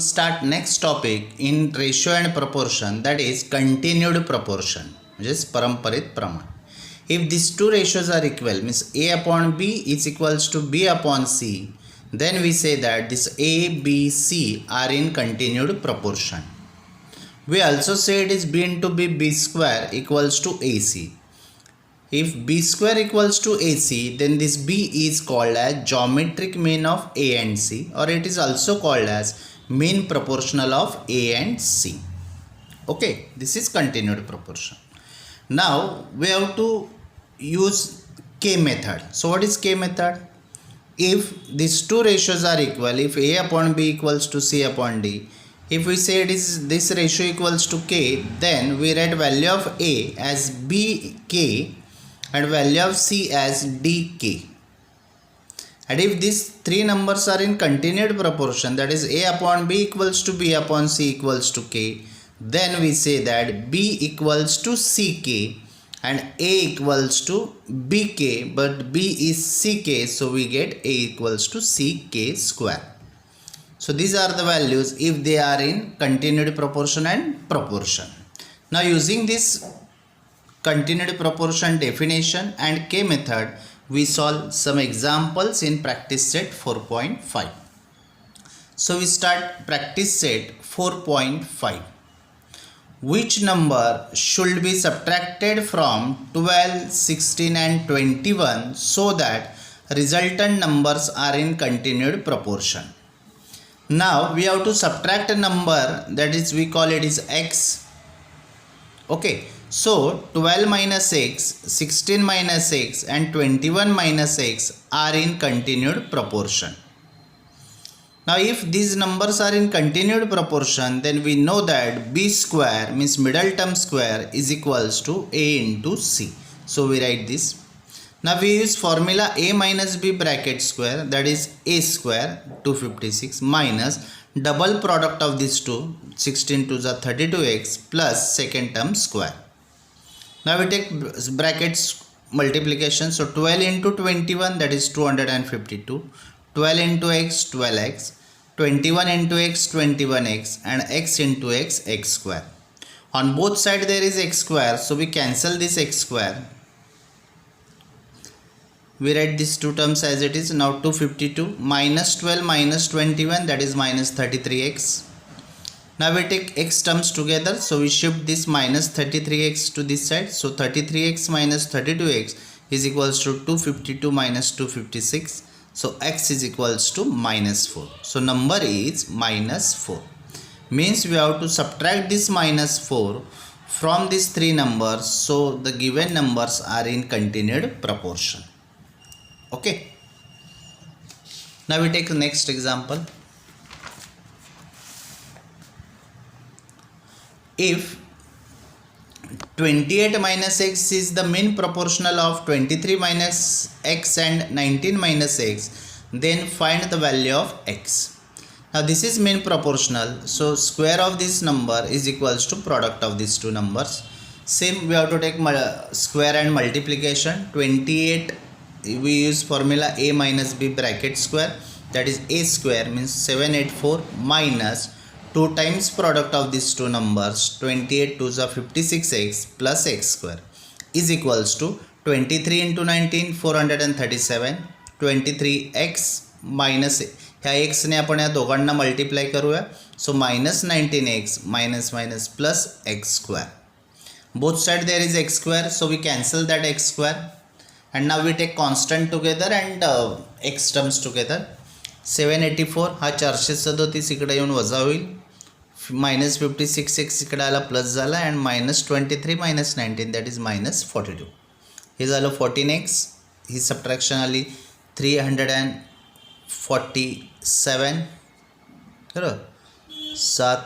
start next topic in ratio and proportion, that is continued proportion, म्हणजेच परंपरित प्रमाण. If these two ratios are equal, means A upon B is equals to B upon C, then we say that this A, B, C are in continued proportion. We also say it is B into B, B square equals to AC. If B square equals to AC, then this B is called as geometric mean of A and C, or it is also called as mean proportional of A and C. Okay, this is continued proportion. Now we have to use K method. So what is K method? If these two ratios are equal, if A upon B equals to C upon D, if we say it is this ratio equals to K, then we write value of A as BK and value of C as dk. And if these three numbers are in continued proportion, that is A upon B equals to B upon C equals to K, then we say that B equals to CK and A equals to BK, but B is CK, so we get A equals to CK square. So these are the values if they are in continued proportion and proportion. Now using this continued proportion definition and K method, we solve some examples in practice set 4.5. So we start practice set 4.5. Which number should be subtracted from 12, 16 and 21 so that resultant numbers are in continued proportion? Now we have to subtract a number, that is we call it is x. Okay. So 12 minus x, 16 minus x and 21 minus x are in continued proportion. Now if these numbers are in continued proportion, then we know that b square means middle term square is equals to a into c. So we write this. Now we use formula a minus b bracket square, that is a square 256 minus double product of these two, 16 to the 32x plus second term square. Now we take brackets multiplication. So 12 into 21, that is 252. 12 into x, 12x. 21 into x, 21x. And x into x, x square. On both sides there is x square. So we cancel this x square. We write these two terms as it is. Now 252 minus 12 minus 21, that is minus 33x. Now we take x terms together, so we shift this minus 33x to this side. So 33x minus 32x is equals to 252 minus 256. So x is equals to minus 4. So number is minus 4. Means we have to subtract this minus 4 from these three numbers. So the given numbers are in continued proportion. Okay. Now we take the next example. If 28 minus x is the mean proportional of 23 minus x and 19 minus x, then find the value of x. Now this is mean proportional, so square of this number is equals to product of these two numbers. Same we have to take square and multiplication. 28 we use formula a minus b bracket square, that is a square means 784 minus 2 times product of these two numbers, 28 to the 56x plus x square is equals to 23 into 19 437. 23x minus ह्या x ने आपण या दोघांना multiply करूया. सो minus 19x minus minus plus x square. Both side there is x square, so we cancel that x square and now we take constant together and x terms together. 784 हा 437 इकडे येऊन वजा होईल. minus 56 x इकडे आला plus झाला and minus 23 minus 19, that is minus 42. हे झालं 14x. ही subtraction आली 347 बरोबर. 7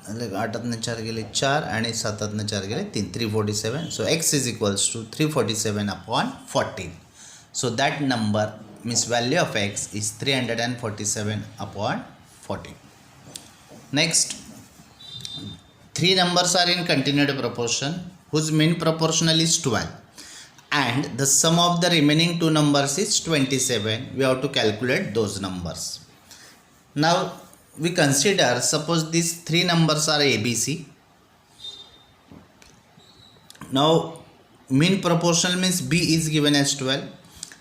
8 4 गेले 4 आणि 7 4 गेले 3, 347. सो x is equals to 347 upon 14. So that number means value of x is 347 upon 14. Next, three numbers are in continued proportion whose mean proportional is 12 and the sum of the remaining two numbers is 27. We have to calculate those numbers. Now we consider, suppose these three numbers are ABC. Now mean proportional means B is given as 12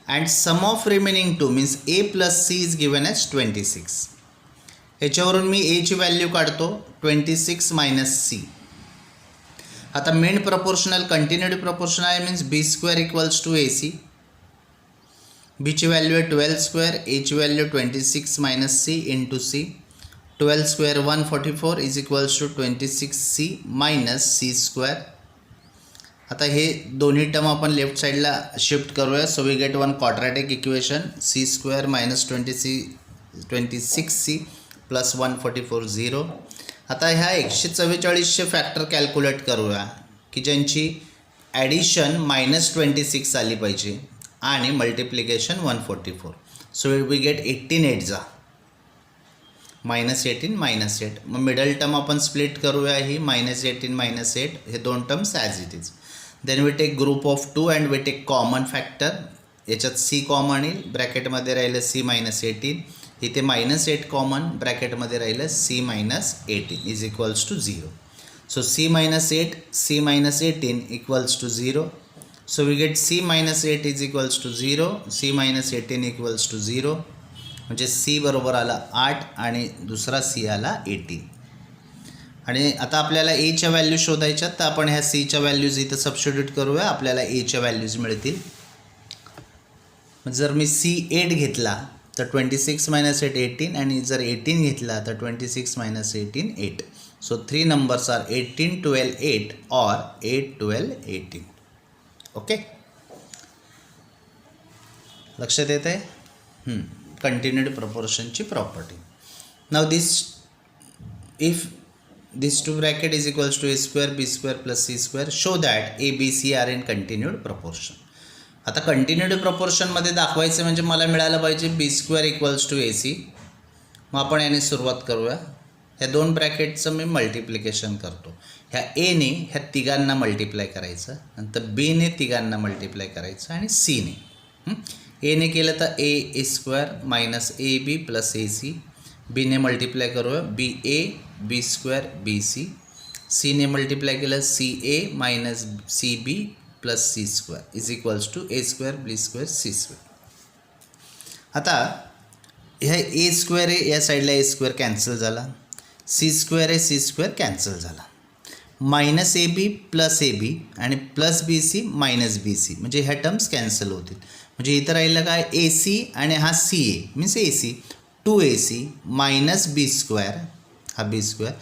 and sum of remaining two means A plus C is given as 26. याच्यावरून मी A ची value काढतो 26 minus C. आता main proportional continuity proportional आहे means B square equals to AC. B ची value आहे 12 square, A ची value 26 minus C into C. 12 square 144 is equals to 26C minus C square. आता हे दोन्ही टर्म आपण लेफ्ट साईडला शिफ्ट करूया. So we get one quadratic equation C square minus 26C plus 144 0. आता ह्या 144चे फॅक्टर कॅल्क्युलेट करूया की ज्यांची ॲडिशन -26 आली पाहिजे आणि मल्टिप्लिकेशन 144. सो वी गेट 18 8 जा -18 -8. मग मिडल टर्म आपण स्प्लिट करूया ही -18 -8 हे दोन terms as it is. Then we take group of 2 and we take common factor. याच्यात C कॉमन येईल, ब्रॅकेटमध्ये राहिलं C -18. इथे -8 कॉमन, ब्रॅकेटमध्ये राहिलं C -18 is equals to 0. So C -8 C -18 equals to 0. So we get C -8 is equals to 0, C -18 equals to 0. म्हणजे C बरोबर आला 8 आणि दुसरा C आला 18. आणि आता आपल्याला A च्या व्हॅल्यू शोधायच्या, तर आपण ह्या C च्या व्हॅल्यूज इथं सबस्टिट्यूट करूया, आपल्याला A च्या व्हॅल्यूज मिळतील. जर मी C 8 घेतला तर 26 - 8 18 आणि जर 18 घेतला तर 26 - 18 8. सो 3 नंबर्स आर 18 12 8 और 8 12 18. ओके, लक्षात येत आहे कंटिन्युटी प्रपोर्शनची property. Now this if this two bracket is equals to A square B square plus C square, show that A B C are in continued proportion. आता कंटिन्युटी प्रपोर्शनमध्ये दाखवायचं म्हणजे मला मिळालं पाहिजे B square equals to AC. मग आपण याने सुरुवात करूया. ह्या दोन ब्रॅकेटचं मी मल्टिप्लिकेशन करतो. ह्या Aने ह्या तिघांना मल्टिप्लाय करायचं, नंतर Bने तिघांना मल्टिप्लाय करायचं आणि Cने. Aने केलं तर A square minus AB plus AC. Bने मल्टिप्लाय करूया BA B स्क्वेअर BC. Cने मल्टिप्लाय केलं CA minus CB plus C square is equals to A square B square C square. आता ह्या A स्क्वेअर आहे, या साईडला A स्क्वेअर कॅन्सल झाला. C स्क्वेअर आहे, C स्क्वेअर कॅन्सल झाला. मायनस AB प्लस AB आणि प्लस BC मायनस BC म्हणजे ह्या टर्म्स कॅन्सल होतील. म्हणजे इथं राहिलं काय AC आणि हा CA means AC 2AC minus B square, हा B square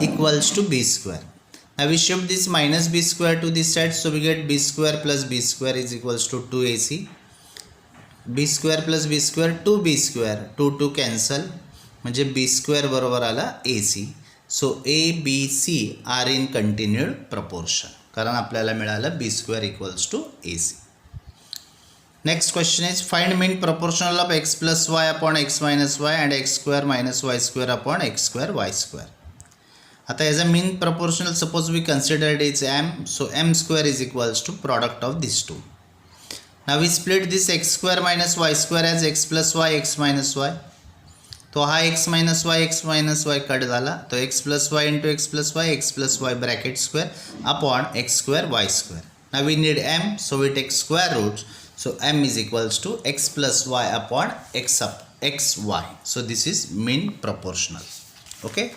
equals to B square. Now we shift this minus B square to this side, so we get B square plus B square is equals to 2AC. B square plus B square 2B square, 2 cancel म्हणजे B square बरोबर आला AC. So A, B, C are in continued proportion कारण आपल्याला मिळालं B square equals to AC. Next question is find mean proportional of x plus y upon x minus y and x square minus y square upon x square y square. आता as a mean proportional suppose we consider it is m, so m square is equals to product of these two. Now we split this x square minus y square as x plus y x minus y. तो हा x minus y cut झाला, तो x plus y into x plus y bracket square upon x square y square. Now we need m, so we take square roots. So m is equals to x plus y upon x y. So this is mean proportional. Okay.